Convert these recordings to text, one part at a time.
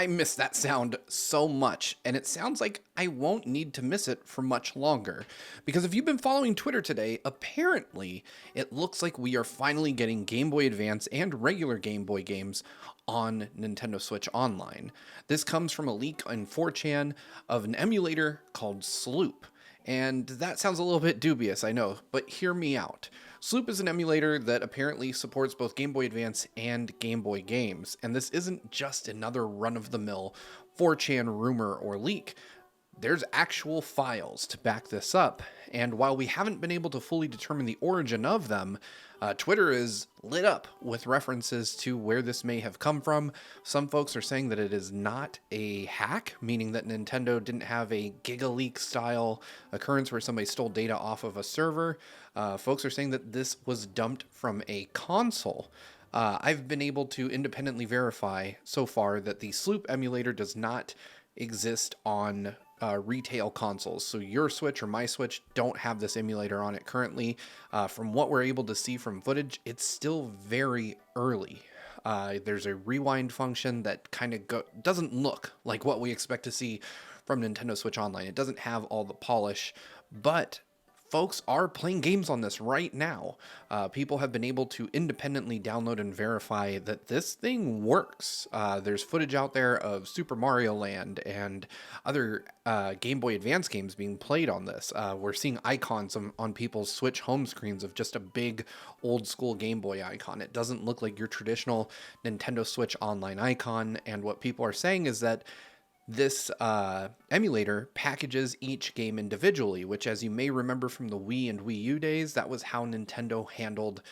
I miss that sound so much, and it sounds like I won't need to miss it for much longer. Because if you've been following Twitter today, apparently it looks like we are finally getting Game Boy Advance and regular Game Boy games on Nintendo Switch Online. This comes from a leak on 4chan of an emulator called Sloop. And that sounds a little bit dubious, I know, but hear me out. Sloop is an emulator that apparently supports both Game Boy Advance and Game Boy games, and this isn't just another run-of-the-mill 4chan rumor or leak. There's actual files to back this up, and while we haven't been able to fully determine the origin of them, Twitter is lit up with references to where this may have come from. Some folks are saying that it is not a hack, meaning that Nintendo didn't have a GigaLeak style occurrence where somebody stole data off of a server. Folks are saying that this was dumped from a console. I've been able to independently verify so far that the Sloop emulator does not exist on retail consoles. So your Switch or my Switch don't have this emulator on it currently. From what we're able to see from footage, it's still very early. There's a rewind function that kind of doesn't look like what we expect to see from Nintendo Switch Online. It doesn't have all the polish, but folks are playing games on this right now. People have been able to independently download and verify that this thing works. There's footage out there of Super Mario Land and other Game Boy Advance games being played on this. We're seeing icons on people's Switch home screens of just a big old school Game Boy icon. It doesn't look like your traditional Nintendo Switch Online icon, and what people are saying is that this emulator packages each game individually, which, as you may remember from the Wii and Wii U days, that was how Nintendo handled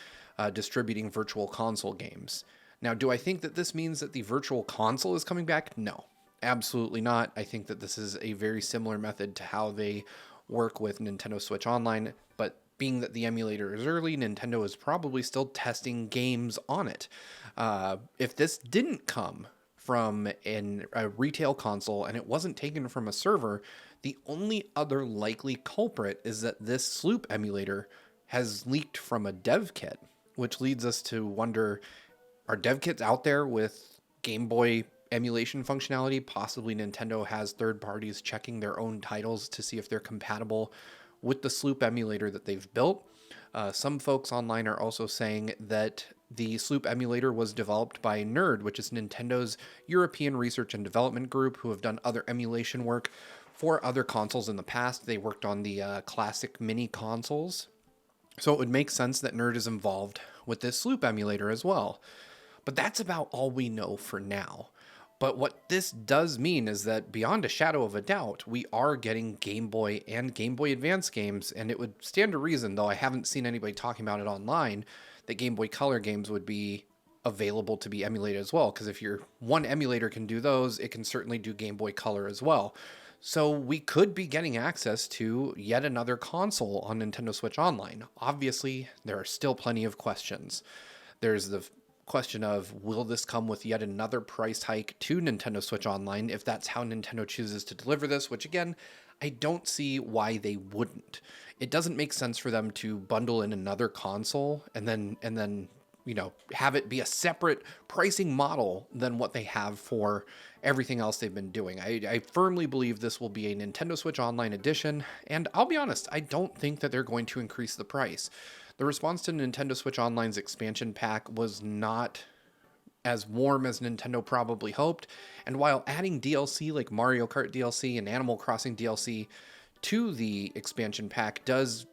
distributing virtual console games. Now, do I think that this means that the virtual console is coming back? No, absolutely not. I think that this is a very similar method to how they work with Nintendo Switch Online, but being that the emulator is early, Nintendo is probably still testing games on it. If this didn't come from a retail console and it wasn't taken from a server, the only other likely culprit is that this Sloop emulator has leaked from a dev kit, which leads us to wonder, are dev kits out there with Game Boy emulation functionality? Possibly Nintendo has third parties checking their own titles to see if they're compatible with the Sloop emulator that they've built. Some folks online are also saying that the Sloop emulator was developed by Nerd, which is Nintendo's European research and development group, who have done other emulation work for other consoles in the past. They worked on the classic mini consoles. So it would make sense that Nerd is involved with this Sloop emulator as well. But that's about all we know for now. But what this does mean is that beyond a shadow of a doubt, we are getting Game Boy and Game Boy Advance games, and it would stand to reason, though I haven't seen anybody talking about it online, that Game Boy Color games would be available to be emulated as well, because if your one emulator can do those, it can certainly do Game Boy Color as well. So we could be getting access to yet another console on Nintendo Switch Online. Obviously, there are still plenty of questions. There's the question of, will this come with yet another price hike to Nintendo Switch Online if that's how Nintendo chooses to deliver this, which again, I don't see why they wouldn't. It doesn't make sense for them to bundle in another console and then have it be a separate pricing model than what they have for everything else they've been doing. I firmly believe this will be a Nintendo Switch Online edition, and I'll be honest, I don't think that they're going to increase the price. The response to Nintendo Switch Online's expansion pack was not as warm as Nintendo probably hoped, and while adding DLC like Mario Kart DLC and Animal Crossing DLC to the expansion pack does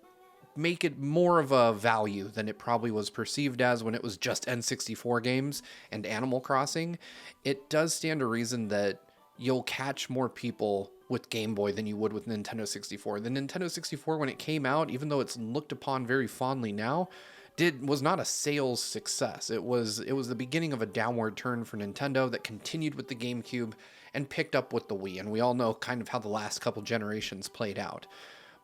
make it more of a value than it probably was perceived as when it was just N64 games and Animal Crossing, it does stand to reason that you'll catch more people with Game Boy than you would with Nintendo 64. The Nintendo 64, when it came out, even though it's looked upon very fondly now, was not a sales success. It was the beginning of a downward turn for Nintendo that continued with the GameCube and picked up with the Wii, and we all know kind of how the last couple generations played out.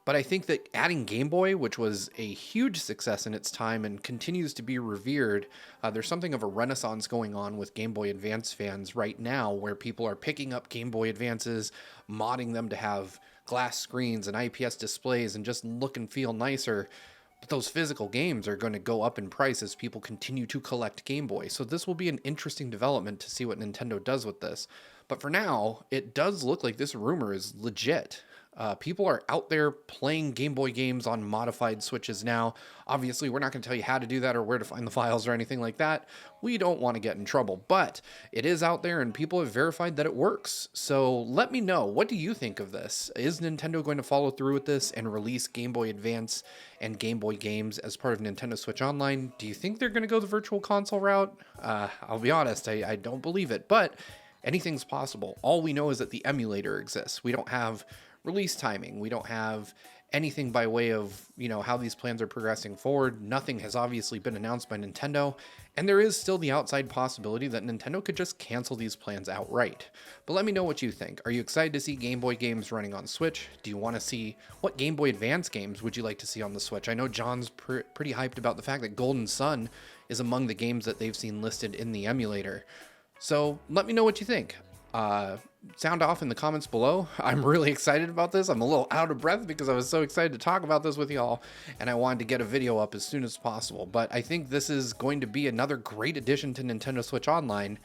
But I think that adding Game Boy, which was a huge success in its time and continues to be revered, there's something of a renaissance going on with Game Boy Advance fans right now, where people are picking up Game Boy Advances, modding them to have glass screens and IPS displays and just look and feel nicer. But those physical games are going to go up in price as people continue to collect Game Boy. So this will be an interesting development to see what Nintendo does with this. But for now, it does look like this rumor is legit. People are out there playing Game Boy games on modified Switches now. Obviously, we're not going to tell you how to do that or where to find the files or anything like that. We don't want to get in trouble, but it is out there and people have verified that it works. So let me know, what do you think of this? Is Nintendo going to follow through with this and release Game Boy Advance and Game Boy games as part of Nintendo Switch Online? Do you think they're going to go the virtual console route? I'll be honest, I don't believe it, but anything's possible. All we know is that the emulator exists. We don't have release timing. We don't have anything by way of, how these plans are progressing forward. Nothing has obviously been announced by Nintendo, and there is still the outside possibility that Nintendo could just cancel these plans outright. But let me know what you think. Are you excited to see Game Boy games running on Switch? Do you want to see what Game Boy Advance games would you like to see on the Switch? I know John's pretty hyped about the fact that Golden Sun is among the games that they've seen listed in the emulator. So let me know what you think. Sound off in the comments below. I'm really excited about this. I'm a little out of breath because I was so excited to talk about this with y'all, and I wanted to get a video up as soon as possible. But I think this is going to be another great addition to Nintendo Switch Online.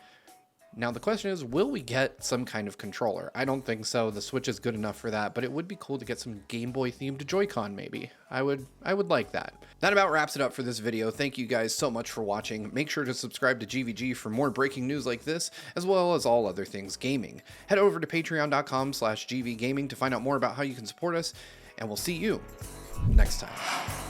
Now the question is, will we get some kind of controller? I don't think so. The Switch is good enough for that, but it would be cool to get some Game Boy themed Joy-Con maybe. I would like that. That about wraps it up for this video. Thank you guys so much for watching. Make sure to subscribe to GVG for more breaking news like this, as well as all other things gaming. Head over to patreon.com/GVGaming to find out more about how you can support us, and we'll see you next time.